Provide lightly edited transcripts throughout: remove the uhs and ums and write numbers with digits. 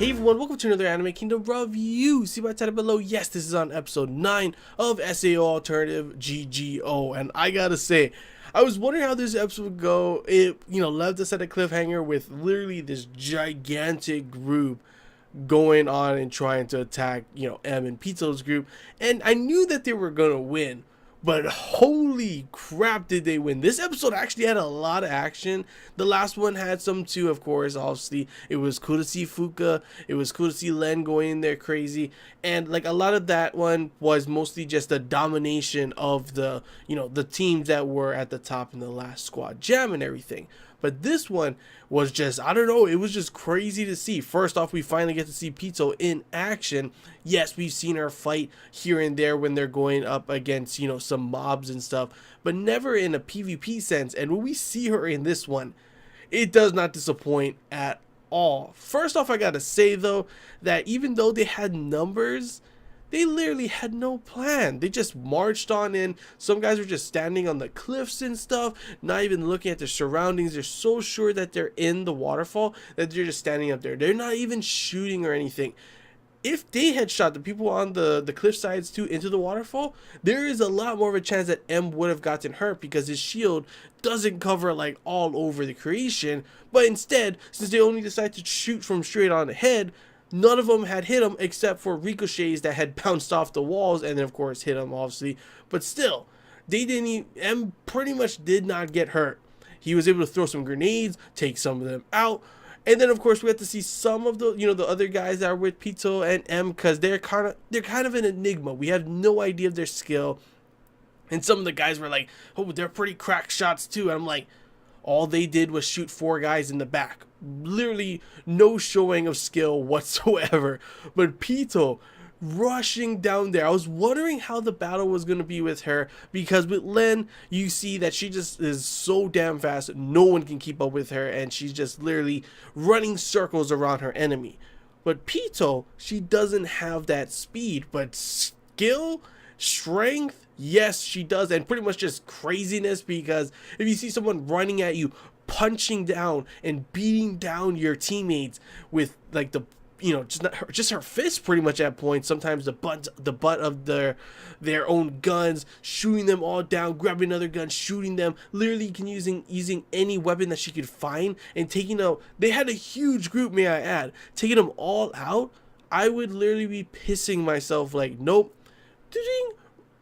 Hey everyone, welcome to another Anime Kingdom review. See my title below? Yes, this is on episode 9 of SAO Alternative GGO. And I gotta say, I was wondering how this episode would go. It, left us at a cliffhanger with literally this gigantic group going on and trying to attack, M and Pito's group. And I knew that they were gonna win. But holy crap, did they win. This episode actually had a lot of action. The last one had some too, of course. Obviously, it was cool to see Fuka. It was cool to see Len going in there crazy. And like a lot of that one was mostly just the domination of the, the teams that were at the top in the last squad jam and everything. But this one was just, I don't know, it was just crazy to see. First off, we finally get to see Pito in action. Yes, we've seen her fight here and there when they're going up against, some mobs and stuff, but never in a PvP sense. And when we see her in this one, it does not disappoint at all. First off, I gotta say though, that even though they had numbers, they literally had no plan. They just marched on in. Some guys were just standing on the cliffs and stuff, not even looking at their surroundings. They're so sure that they're in the waterfall that they're just standing up there. They're not even shooting or anything. If they had shot the people on the cliff sides too into the waterfall, there is a lot more of a chance that M would have gotten hurt because his shield doesn't cover like all over the creation. But instead, since they only decided to shoot from straight on the head, none of them had hit him except for ricochets that had bounced off the walls and then of course hit him obviously. But still, they didn't even, M pretty much did not get hurt. He was able to throw some grenades, take some of them out. And then of course we have to see some of the the other guys that are with Pito and M because they're kind of an enigma. We have no idea of their skill. And some of the guys were like, oh, they're pretty crack shots too. And I'm like, all they did was shoot 4 guys in the back. Literally no showing of skill whatsoever. But Pito rushing down there. I was wondering how the battle was going to be with her. Because with Len, you see that she just is so damn fast. No one can keep up with her. And she's just literally running circles around her enemy. But Pito, she doesn't have that speed. But skill, strength, yes, she does. And pretty much just craziness, because if you see someone running at you, punching down and beating down your teammates with like the just her fist pretty much at points, sometimes the butt of their own guns, shooting them all down, grabbing another gun, shooting them, literally using any weapon that she could find and taking out. They had a huge group, may I add, taking them all out. I would literally be pissing myself like, nope,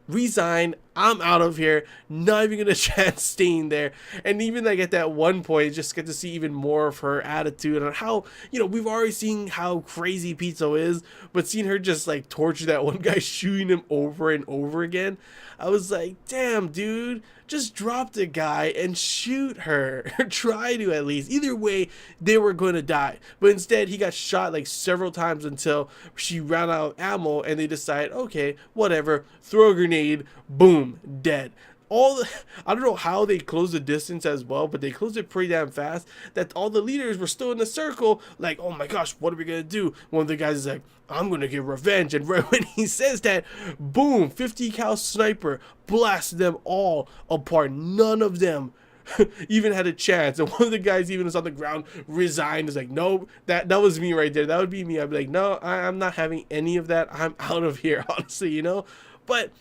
resign, I'm out of here, not even gonna chance staying there. And even like at that one point, just get to see even more of her attitude and how, we've already seen how crazy Pito is, but seeing her just like torture that one guy, shooting him over and over again, I was like, damn dude, just drop the guy and shoot her. Try to at least. Either way, they were going to die. But instead, he got shot like several times until she ran out of ammo and they decided, okay, whatever, throw a grenade, boom, dead. I don't know how they closed the distance as well, but they closed it pretty damn fast that all the leaders were still in a circle like, oh my gosh, what are we gonna do? One of the guys is like, I'm gonna get revenge, and right when he says that, boom, 50 cal sniper blasts them all apart. None of them even had a chance, and one of the guys even was on the ground, resigned, is like, nope, that was me right there, that would be me. I'd be like, no, I'm not having any of that, I'm out of here, honestly, but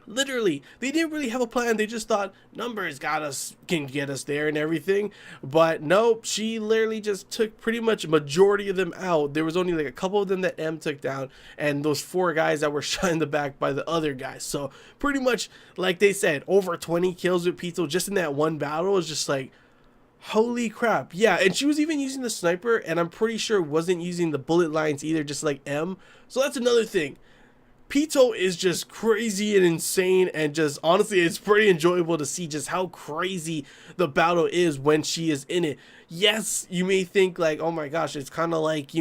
literally, they didn't really have a plan. They just thought numbers can get us there and everything. But nope, she literally just took pretty much a majority of them out. There was only like a couple of them that M took down, and those 4 guys that were shot in the back by the other guys. So pretty much, like they said, over 20 kills with Pito just in that one battle. Is just like, holy crap. Yeah, and she was even using the sniper, and I'm pretty sure wasn't using the bullet lines either, just like M. So that's another thing. Pito is just crazy and insane, and just honestly it's pretty enjoyable to see just how crazy the battle is when she is in it. Yes, you may think like, oh my gosh, it's kind of like,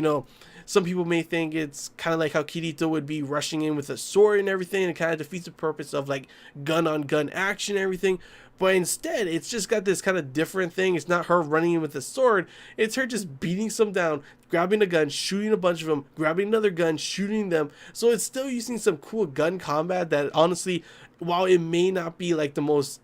some people may think it's kind of like how Kirito would be rushing in with a sword and everything, and it kind of defeats the purpose of like gun on gun action and everything. But instead, it's just got this kind of different thing. It's not her running in with a sword. It's her just beating some down, grabbing a gun, shooting a bunch of them, grabbing another gun, shooting them. So it's still using some cool gun combat that honestly, while it may not be like the most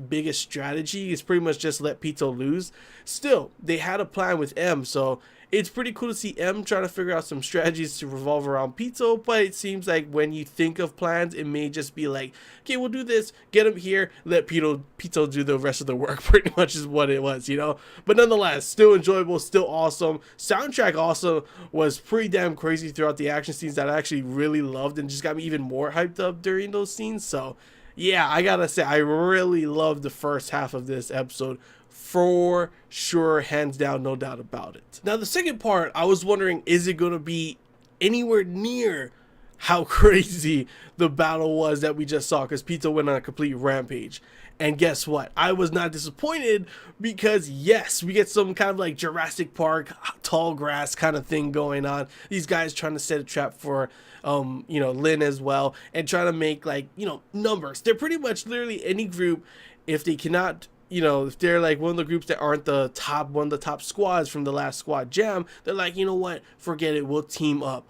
biggest strategy, it's pretty much just let Pito lose. Still, they had a plan with M, so It's pretty cool to see M trying to figure out some strategies to revolve around Pito, but it seems like when you think of plans, it may just be like, okay, we'll do this, get him here, let Pito do the rest of the work, pretty much is what it was, you know? But nonetheless, still enjoyable, still awesome. Soundtrack also was pretty damn crazy throughout the action scenes that I actually really loved and just got me even more hyped up during those scenes. So yeah, I gotta say, I really loved the first half of this episode for sure, hands down, no doubt about it. Now, the second part, I was wondering, is it gonna be anywhere near how crazy the battle was that we just saw? Because Pito went on a complete rampage. And guess what? I was not disappointed because, yes, we get some kind of like Jurassic Park, tall grass kind of thing going on. These guys trying to set a trap for, you know, Lynn as well, and trying to make like, you know, numbers. They're pretty much literally any group, if they cannot, you know, if they're like one of the groups that aren't the top, one of the top squads from the last squad jam, they're like, you know what, forget it, we'll team up.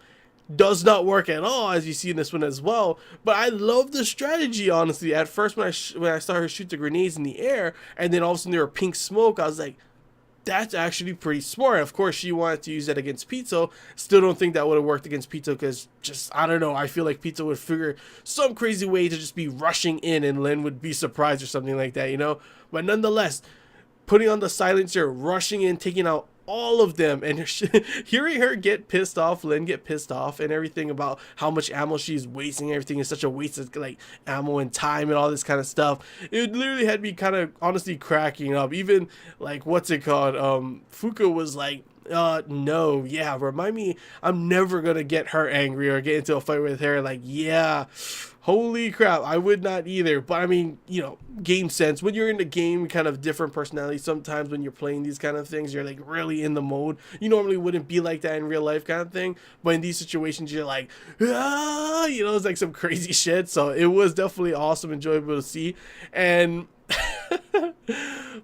Does not work at all, as you see in this one as well. But I love the strategy, honestly. At first, when I saw her shoot the grenades in the air, and then all of a sudden there were pink smoke, I was like, that's actually pretty smart. Of course, she wanted to use that against Pito. Still don't think that would have worked against Pito because just, I don't know, I feel like Pito would figure some crazy way to just be rushing in and Lynn would be surprised or something like that, you know? But nonetheless, putting on the silencer, rushing in, taking out all of them, and hearing her get pissed off, Lynn get pissed off and everything about how much ammo she's wasting, everything is such a waste of like ammo and time and all this kind of stuff. It literally had me kind of honestly cracking up. Even like, what's it called, Fuka was like, no, yeah, remind me, I'm never gonna get her angry or get into a fight with her. Like, yeah, holy crap, I would not either. But I mean, you know, game sense. When you're in the game, kind of different personality. Sometimes when you're playing these kind of things, you're like really in the mode. You normally wouldn't be like that in real life kind of thing. But in these situations, you're like, ah, you know, it's like some crazy shit. So it was definitely awesome, enjoyable to see. And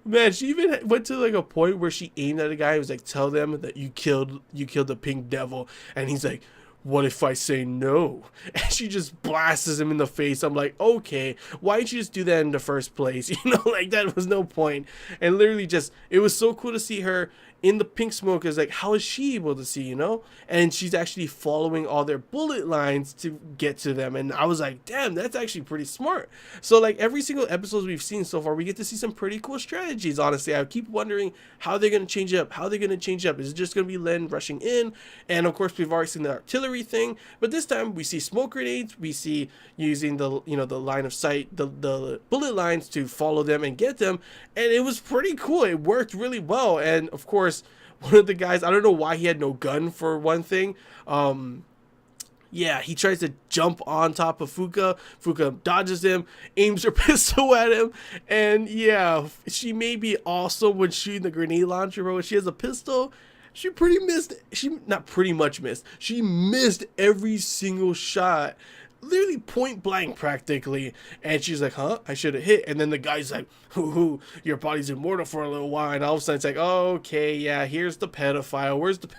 man, she even went to like a point where she aimed at a guy who was like, tell them that you killed the pink devil. And he's like, what if I say no? And she just blasts him in the face. I'm like, okay, why didn't you just do that in the first place? You know, like that was no point. And literally just, it was so cool to see her in the pink smoke. Is like, how is she able to see, you know? And she's actually following all their bullet lines to get to them. And I was like, damn, that's actually pretty smart. So like every single episode we've seen so far, we get to see some pretty cool strategies. Honestly, I keep wondering how they're going to change it up. How they're going to change it up. Is it just going to be Len rushing in? And of course, we've already seen the artillery thing, but this time we see smoke grenades. We see using the, you know, the line of sight, the bullet lines to follow them and get them. And it was pretty cool. It worked really well. And of course, one of the guys, I don't know why he had no gun for one thing. Yeah, he tries to jump on top of Fuka. Fuka dodges him, aims her pistol at him, and yeah, she may be awesome when shooting the grenade launcher, but when she has a pistol, she pretty missed. She not pretty much missed. She missed every single shot. Literally point blank practically, and she's like, huh, I should have hit. And then the guy's like, hoo, your body's immortal for a little while. And all of a sudden it's like, oh, okay, yeah, here's the pedophile, where's the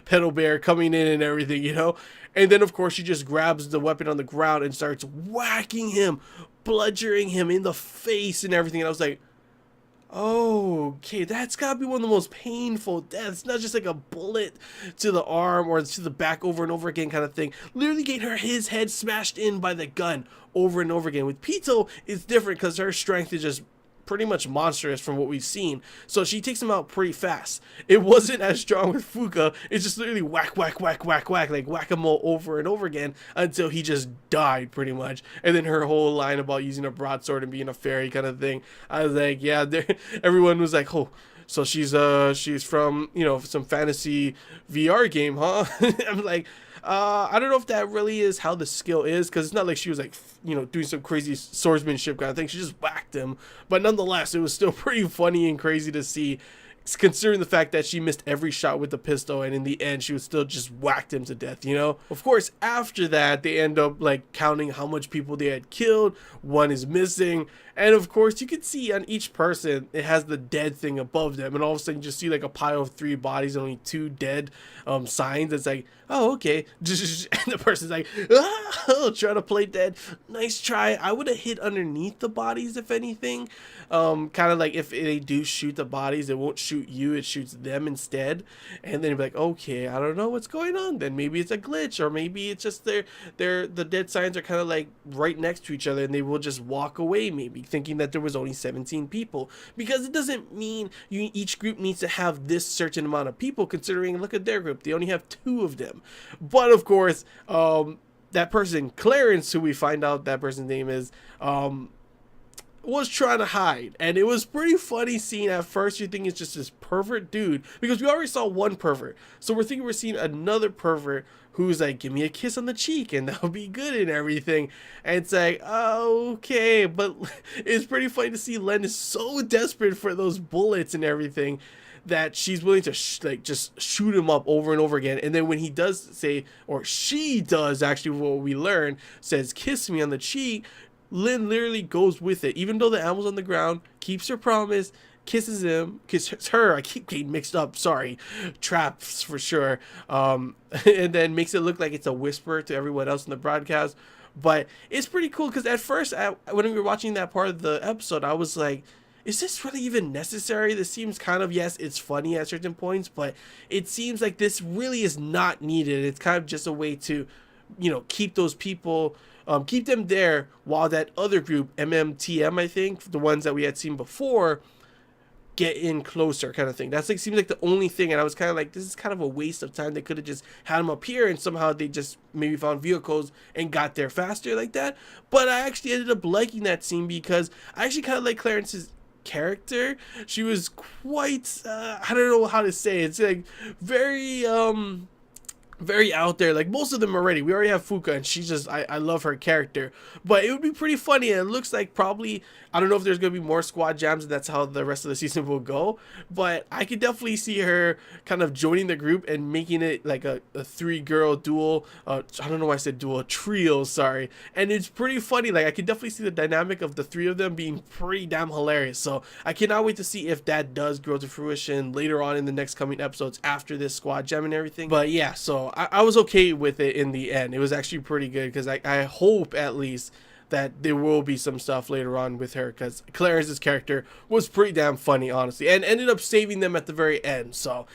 pedo bear coming in and everything, you know? And then of course she just grabs the weapon on the ground and starts whacking him, bludgeoning him in the face and everything. And I was like, oh, okay, that's gotta be one of the most painful deaths. Not just like a bullet to the arm or to the back over and over again kind of thing. Literally getting his head smashed in by the gun over and over again. With Pito, it's different because her strength is just pretty much monstrous from what we've seen. So she takes him out pretty fast. It wasn't as strong with Fuka. It's just literally whack, whack, whack, whack, whack, like whack-a-mole over and over again until he just died pretty much. And then her whole line about using a broadsword and being a fairy kind of thing. I was like, yeah, everyone was like, oh, so she's from, you know, some fantasy VR game, huh? I'm like, I don't know if that really is how the skill is, because it's not like she was like, you know, doing some crazy swordsmanship kind of thing. She just whacked him. But nonetheless, it was still pretty funny and crazy to see, considering the fact that she missed every shot with the pistol, and in the end she was still just whacked him to death, you know? Of course, after that they end up like counting how much people they had killed. One is missing, And of course, you can see on each person, it has the dead thing above them. And all of a sudden, you just see like a pile of 3 bodies and only 2 dead signs. It's like, oh, okay. And the person's like, trying to play dead. Nice try. I would have hit underneath the bodies, if anything. Kind of like if they do shoot the bodies, it won't shoot you, it shoots them instead. And then you're like, okay, I don't know what's going on. Then maybe it's a glitch, or maybe it's just the dead signs are kind of like right next to each other, and they will just walk away, maybe thinking that there was only 17 people, because it doesn't mean each group needs to have this certain amount of people, considering look at their group, they only have 2 of them. But of course, that person Clarence, who we find out that person's name is, was trying to hide, and it was pretty funny seeing. At first you think it's just this pervert dude, because we already saw one pervert, so we're thinking we're seeing another pervert who's like, give me a kiss on the cheek and that'll be good and everything. And it's like, okay, but it's pretty funny to see Len is so desperate for those bullets and everything that she's willing to just shoot him up over and over again. And then when he does say, or she does actually, what we learn, says kiss me on the cheek, Lynn literally goes with it, even though the animal's on the ground, keeps her promise, kisses her, I keep getting mixed up, sorry, traps for sure, and then makes it look like it's a whisper to everyone else in the broadcast. But it's pretty cool, because at first, when we were watching that part of the episode, I was like, is this really even necessary? This seems kind of, yes, it's funny at certain points, but it seems like this really is not needed. It's kind of just a way to, keep those people, keep them there while that other group, MMTM, I think, the ones that we had seen before, get in closer, kind of thing. That's like, seems like the only thing. And I was kind of like, this is kind of a waste of time. They could have just had them up here, and somehow they just maybe found vehicles and got there faster like that. But I actually ended up liking that scene, because I actually kind of like Clarence's character. She was quite I don't know how to say it. It's like very out there, like most of them already. We already have Fuka, and she's just, I love her character. But it would be pretty funny, and it looks like probably, I don't know if there's gonna be more squad jams, and that's how the rest of the season will go, but I could definitely see her kind of joining the group and making it like a 3-girl duel. I don't know why I said duel, trio, sorry. And it's pretty funny. Like, I could definitely see the dynamic of the 3 of them being pretty damn hilarious. So I cannot wait to see if that does grow to fruition later on in the next coming episodes after this squad jam and everything. But yeah, so I was okay with it in the end. It was actually pretty good, because I hope at least that there will be some stuff later on with her, because Clarence's character was pretty damn funny, honestly, and ended up saving them at the very end. So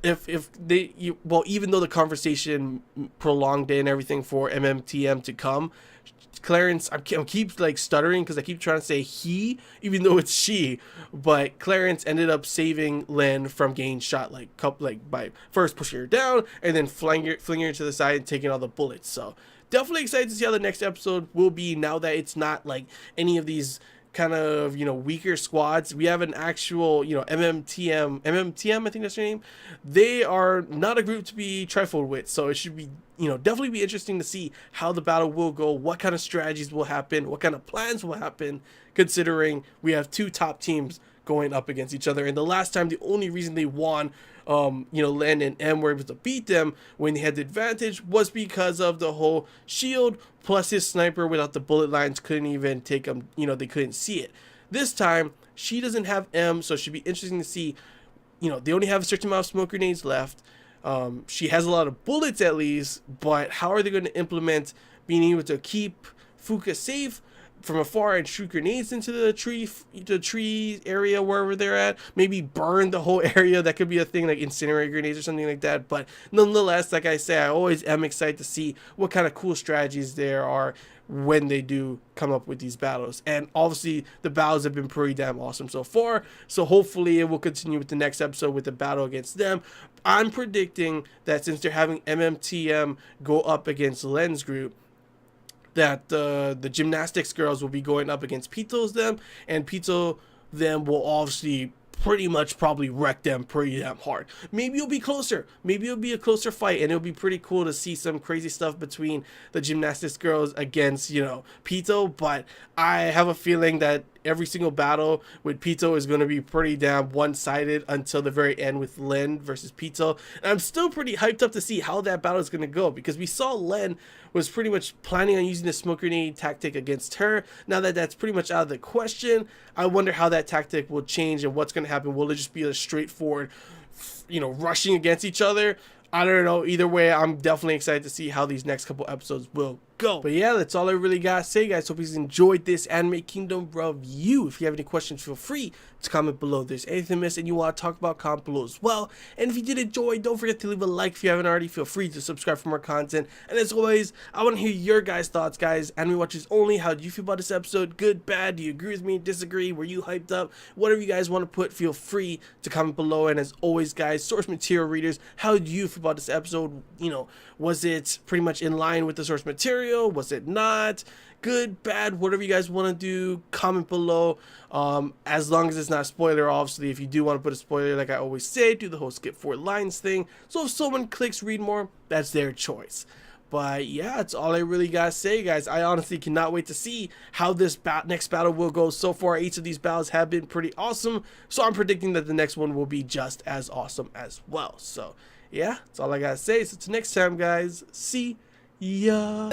if even though the conversation prolonged it and everything for MMTM to come, Clarence, I keep like stuttering because I keep trying to say he, even though it's she. But Clarence ended up saving Len from getting shot, like by first pushing her down and then flinging her to the side and taking all the bullets. So definitely excited to see how the next episode will be, now that it's not like any of these kind of weaker squads. We have an actual MMTM, I think that's their name. They are not a group to be trifled with, so it should be definitely be interesting to see how the battle will go, what kind of strategies will happen, what kind of plans will happen, considering we have 2 top teams going up against each other. And the last time, the only reason they won, Len and M were able to beat them when they had the advantage, was because of the whole shield plus his sniper without the bullet lines couldn't even take them, they couldn't see it. This time, she doesn't have M, so it should be interesting to see, they only have a certain amount of smoke grenades left. She has a lot of bullets at least, but how are they going to implement being able to keep Fuka safe from afar and shoot grenades into the tree area wherever they're at? Maybe burn the whole area. That could be a thing, like incinerate grenades or something like that. But nonetheless, like I say, I always am excited to see what kind of cool strategies there are when they do come up with these battles. And obviously the battles have been pretty damn awesome so far, so hopefully it will continue with the next episode with the battle against them. I'm predicting that since they're having MMTM go up against Len's group, that the gymnastics girls will be going up against Pito's them, and Pito them will obviously pretty much probably wreck them pretty damn hard. Maybe it'll be closer. Maybe it'll be a closer fight, and it'll be pretty cool to see some crazy stuff between the gymnastics girls against, Pito. But I have a feeling that every single battle with Pito is going to be pretty damn one-sided until the very end with Len versus Pito. And I'm still pretty hyped up to see how that battle is going to go, because we saw Len was pretty much planning on using the smoke grenade tactic against her. Now that that's pretty much out of the question, I wonder how that tactic will change and what's going to happen. Will it just be a straightforward, rushing against each other? I don't know. Either way, I'm definitely excited to see how these next couple episodes will go. But yeah, that's all I really gotta say, guys. Hope you enjoyed this Anime Kingdom review. If you have any questions, feel free to comment below. If there's anything missed and you want to talk about, comment below as well. And if you did enjoy, don't forget to leave a like. If you haven't already, feel free to subscribe for more content. And as always, I want to hear your guys' thoughts, guys. Anime watchers only. How do you feel about this episode? Good, bad? Do you agree with me? Disagree? Were you hyped up? Whatever you guys want to put, feel free to comment below. And as always, guys, source material readers, how do you feel about this episode? Was it pretty much in line with the source material? Was it not? Good, bad, whatever you guys want to do, comment below. As long as it's not a spoiler, obviously. If you do want to put a spoiler, like I always say, do the whole skip 4 lines thing. So if someone clicks read more, that's their choice. But yeah, that's all I really gotta say, guys. I honestly cannot wait to see how this next battle will go. So far, each of these battles have been pretty awesome, so I'm predicting that the next one will be just as awesome as well. So yeah, that's all I gotta say. So till next time, guys, see ya.